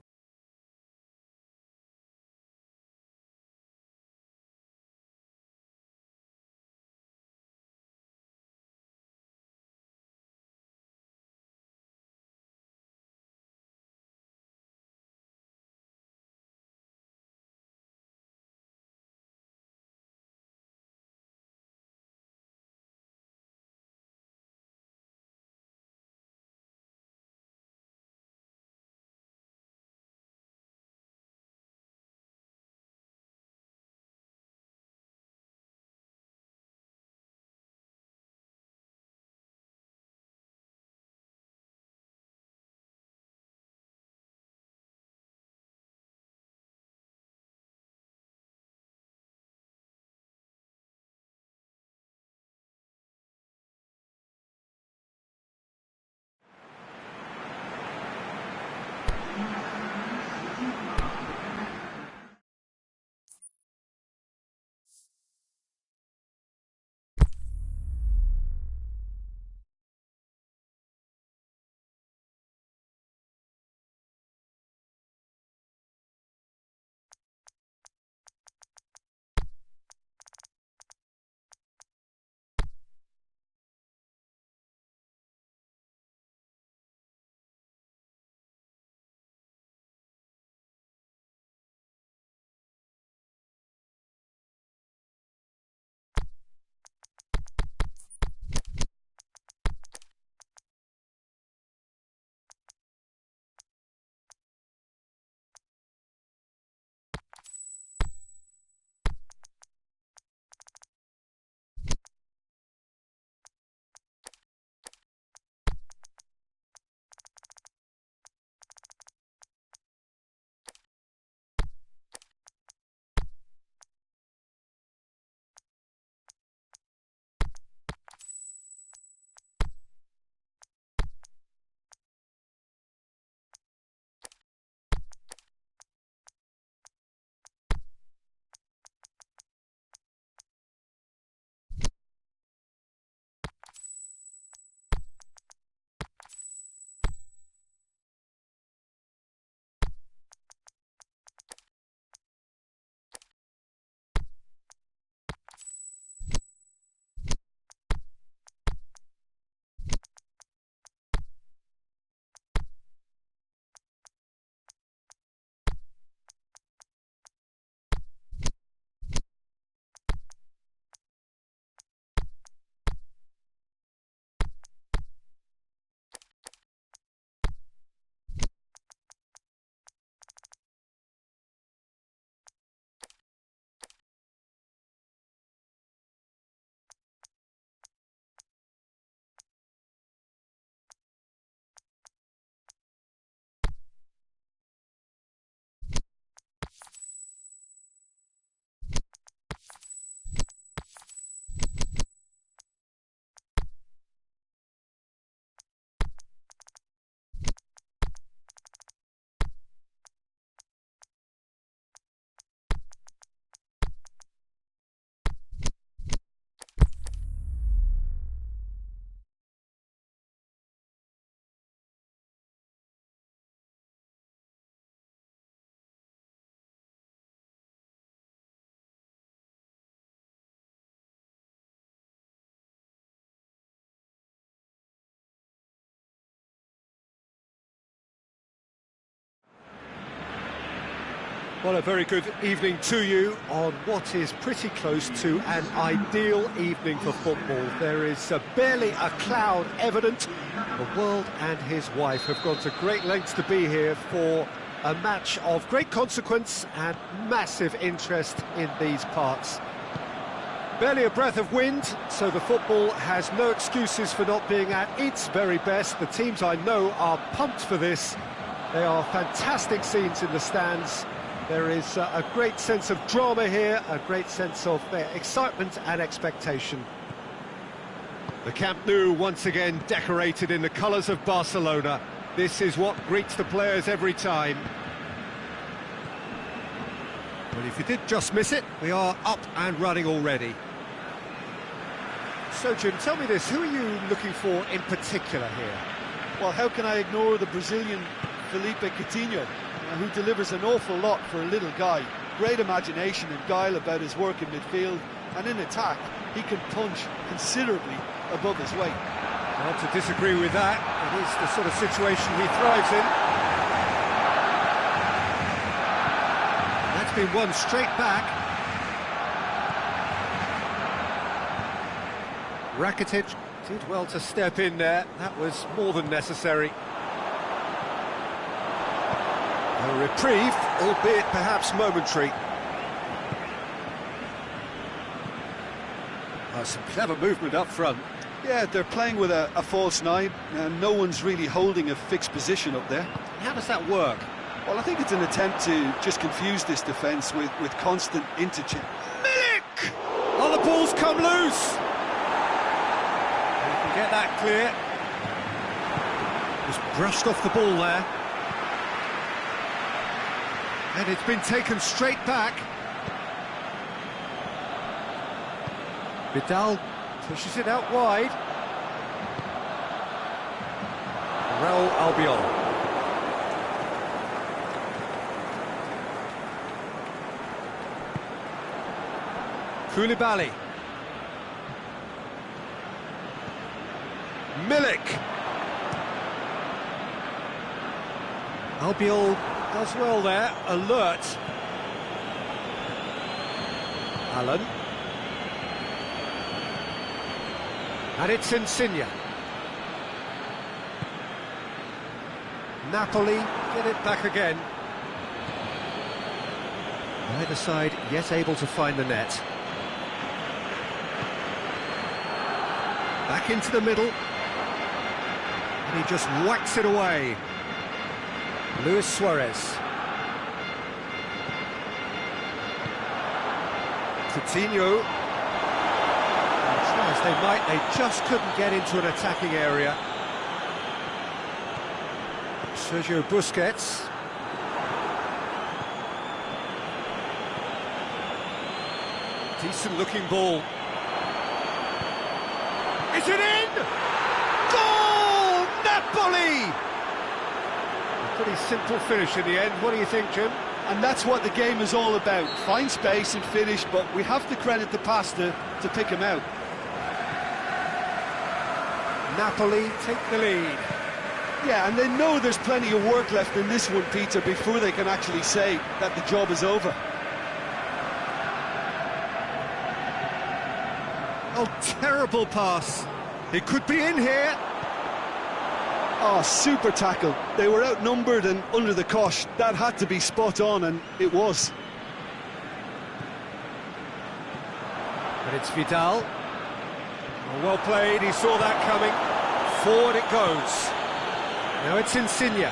Well, a very good evening to you on what is pretty close to an ideal evening for football. There is barely a cloud evident. The world and his wife have gone to great lengths to be here for a match of great consequence and massive interest in these parts. Barely a breath of wind, so the football has no excuses for not being at its very best. The teams I know are pumped for this. They are fantastic scenes in the stands. There is a great sense of drama here, a great sense of excitement and expectation. The Camp Nou once again decorated in the colours of Barcelona. This is what greets the players every time. Well, if you did just miss it, we are up and running already. So, Jim, tell me this, who are you looking for in particular here? Well, how can I ignore the Brazilian Felipe Coutinho, who delivers an awful lot for a little guy. Great imagination and guile about his work in midfield, and in attack, he can punch considerably above his weight. Hard to disagree with that. It is the sort of situation he thrives in. That's been won straight back. Rakitic did well to step in there. That was more than necessary. A reprieve, albeit perhaps momentary. Some clever movement up front. Yeah, they're playing with a false nine, and no one's really holding a fixed position up there. How does that work? Well, I think it's an attempt to just confuse this defence with constant interchange. Milik! Oh, the ball's come loose! You can get that clear. Just brushed off the ball there. And it's been taken straight back. Vidal pushes it out wide. Raul Albiol. Koulibaly. Milik. Albiol does well there, alert. Allen. And it's Insigne. Napoli get it back again. Either side yet able to find the net. Back into the middle. And he just whacks it away. Luis Suarez. Coutinho. Try as they might, they just couldn't get into an attacking area. Sergio Busquets. Decent looking ball. Is it in? Goal! Napoli! Pretty simple finish in the end. What do you think, Jim? And that's what the game is all about. Find space and finish, but we have to credit the Pasta to pick him out. Napoli take the lead. Yeah, and they know there's plenty of work left in this one, Peter, before they can actually say that the job is over. Oh, terrible pass. It could be in here. Oh, super tackle. They were outnumbered and under the cosh. That had to be spot on, and it was. And it's Vidal. Oh, well played, he saw that coming. Forward it goes. Now it's Insigne.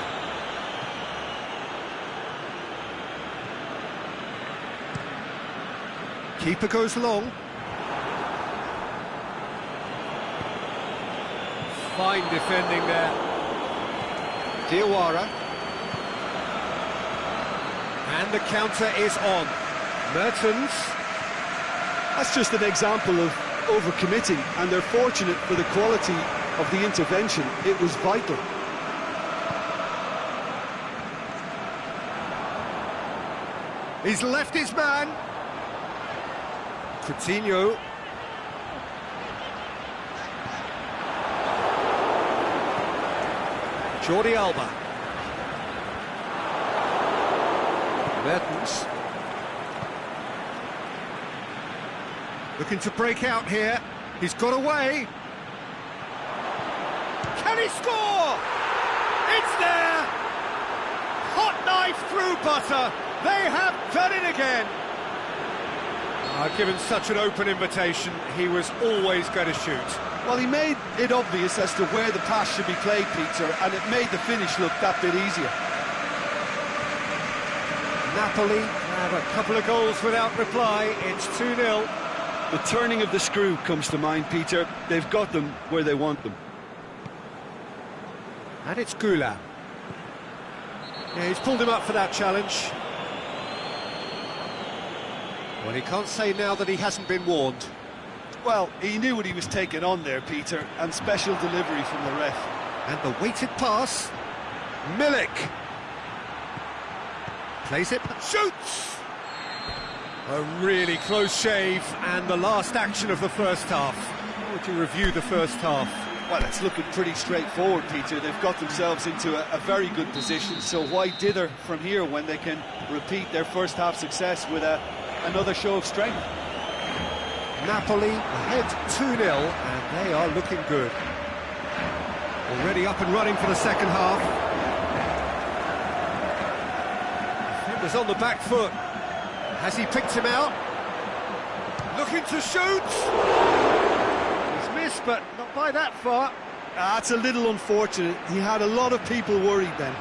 Keeper goes long. Fine defending there. Diawara. And the counter is on. Mertens. That's just an example of overcommitting, and they're fortunate for the quality of the intervention. It was vital. He's left his man. Coutinho. Jordi Alba. Mertens. Looking to break out here. He's got away. Can he score? It's there! Hot knife through butter. They have done it again. Given such an open invitation, he was always going to shoot. Well, he made it obvious as to where the pass should be played, Peter, and it made the finish look that bit easier. Napoli have a couple of goals without reply. It's 2-0. The turning of the screw comes to mind, Peter. They've got them where they want them. And it's Gula. Yeah, he's pulled him up for that challenge. Well, he can't say now that he hasn't been warned. Well, he knew what he was taking on there, Peter, and special delivery from the ref. And the weighted pass. Milik. Plays it, shoots! A really close shave, and the last action of the first half. How would you review the first half? Well, it's looking pretty straightforward, Peter. They've got themselves into a very good position, so why dither from here when they can repeat their first half success with another show of strength? Napoli ahead 2-0, and they are looking good. Already up and running for the second half. Defender's on the back foot. Has he picked him out? Looking to shoot! He's missed, but not by that far. That's a little unfortunate. He had a lot of people worried then.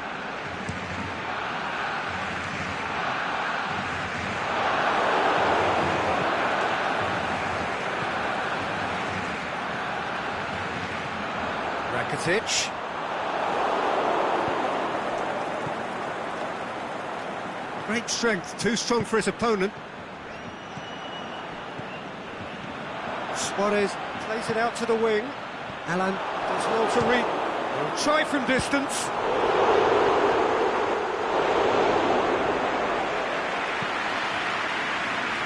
Rakitic. Great strength, too strong for his opponent. Suarez plays it out to the wing. Alan does well to read. He'll try from distance.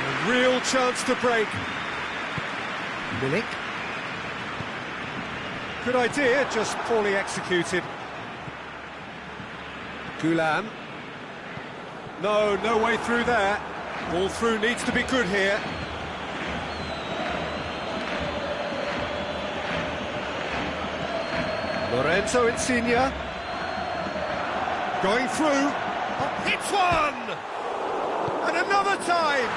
A real chance to break. Milik. Good idea, just poorly executed. Gulam. No way through there. Ball through needs to be good here. Lorenzo Insigne. Going through. Oh, hits one! And another time!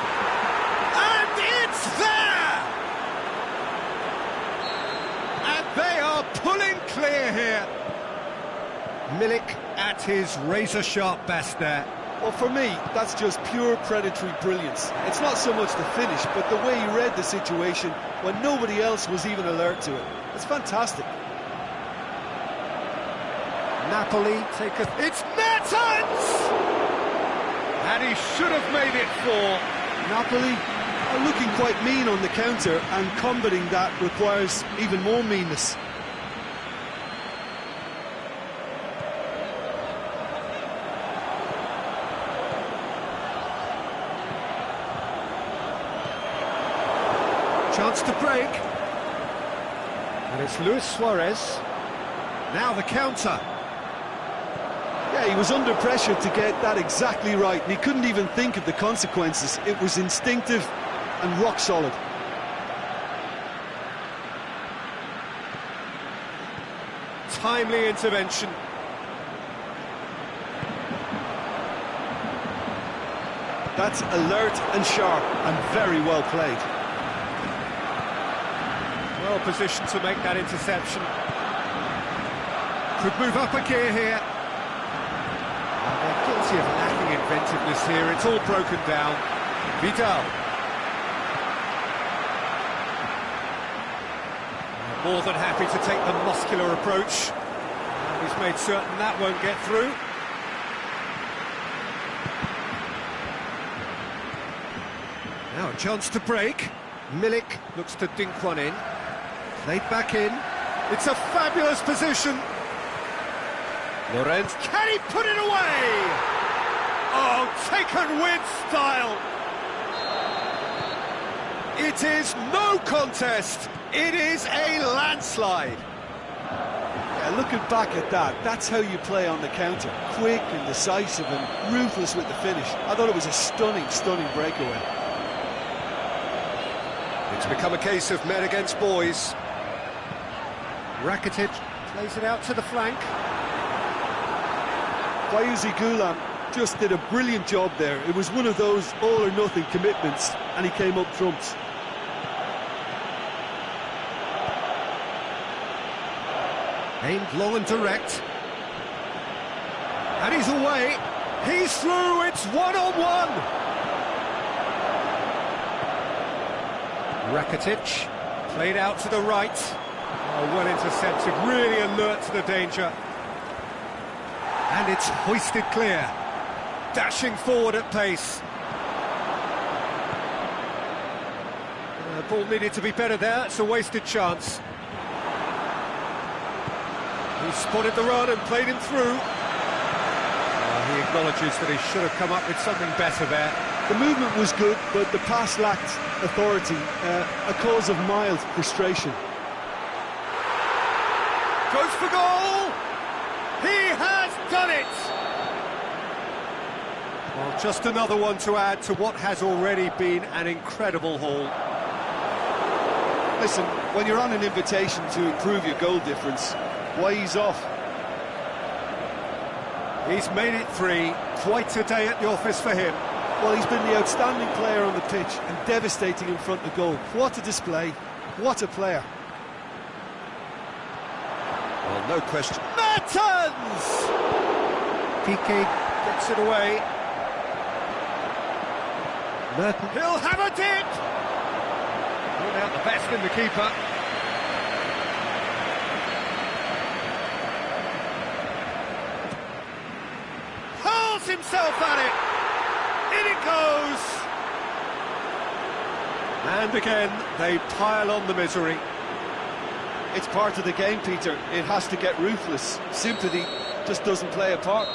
And it's there! And they are pulling clear here. Milik at his razor-sharp best there. Well, for me, that's just pure predatory brilliance. It's not so much the finish, but the way he read the situation when nobody else was even alert to it. It's fantastic. Napoli take a... It's Mertens! And he should have made it 4. Napoli are looking quite mean on the counter, and combating that requires even more meanness. Chance to break. And it's Luis Suarez. Now the counter. Yeah, he was under pressure to get that exactly right, and he couldn't even think of the consequences. It was instinctive and rock solid. Timely intervention. That's alert and sharp and very well played. Well positioned to make that interception. Could move up a gear here. They're guilty of lacking inventiveness here. It's all broken down. Vidal. More than happy to take the muscular approach. He's made certain that won't get through. Now a chance to break. Milik looks to dink one in. Played back in. It's a fabulous position. Lorenz, can he put it away? Oh, taken with style. It is no contest. It is a landslide. Yeah, looking back at that, that's how you play on the counter. Quick and decisive and ruthless with the finish. I thought it was a stunning, stunning breakaway. It's become a case of men against boys. Rakitic plays it out to the flank. Fayuzi Gulam just did a brilliant job there. It was one of those all-or-nothing commitments, and he came up trumps. Aimed long and direct. And he's away. He's through. It's one-on-one. Rakitic played out to the right. Oh, well intercepted, really alert to the danger. And it's hoisted clear. Dashing forward at pace. The ball needed to be better there. It's a wasted chance. He spotted the run and played him through. He acknowledges that he should have come up with something better there. The movement was good, but the pass lacked authority, a cause of mild frustration. Goes for goal! He has done it! Well, just another one to add to what has already been an incredible haul. Listen, when you're on an invitation to improve your goal difference, why ease off? He's made it 3. Quite a day at the office for him. Well, he's been the outstanding player on the pitch and devastating in front of goal. What a display, what a player. Well, no question. Mertens! Piqué gets it away. Mertens. He'll have a dip! Brought out the best in the keeper. Hurls himself at it! In it goes! And again, they pile on the misery. It's part of the game, Peter. It has to get ruthless. Sympathy just doesn't play a part.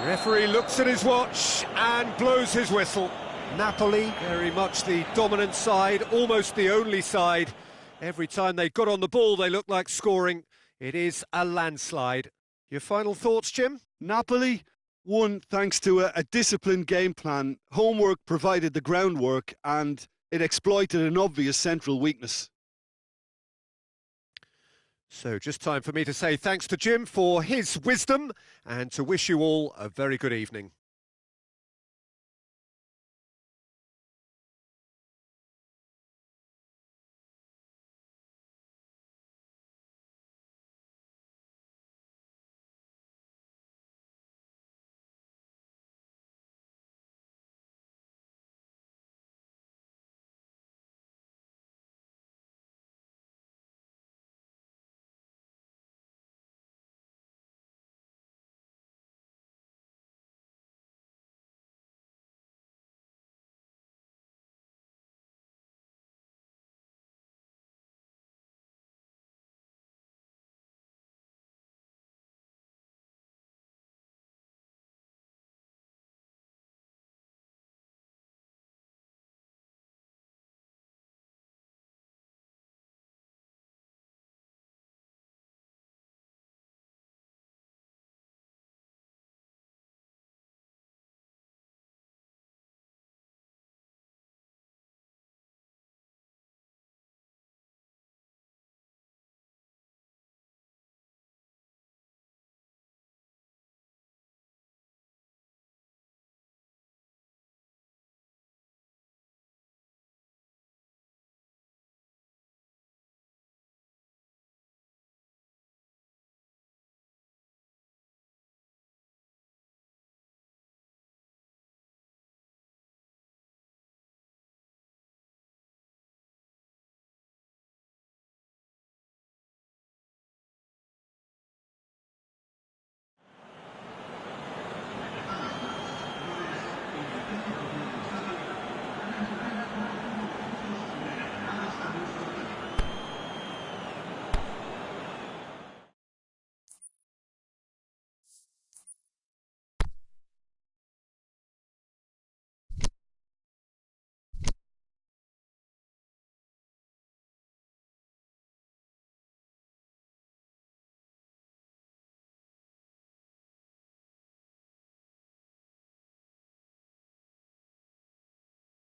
Referee looks at his watch and blows his whistle. Napoli, very much the dominant side, almost the only side. Every time they got on the ball, they looked like scoring. It is a landslide. Your final thoughts, Jim? Napoli won thanks to a disciplined game plan. Homework provided the groundwork, and it exploited an obvious central weakness. So just time for me to say thanks to Jim for his wisdom and to wish you all a very good evening.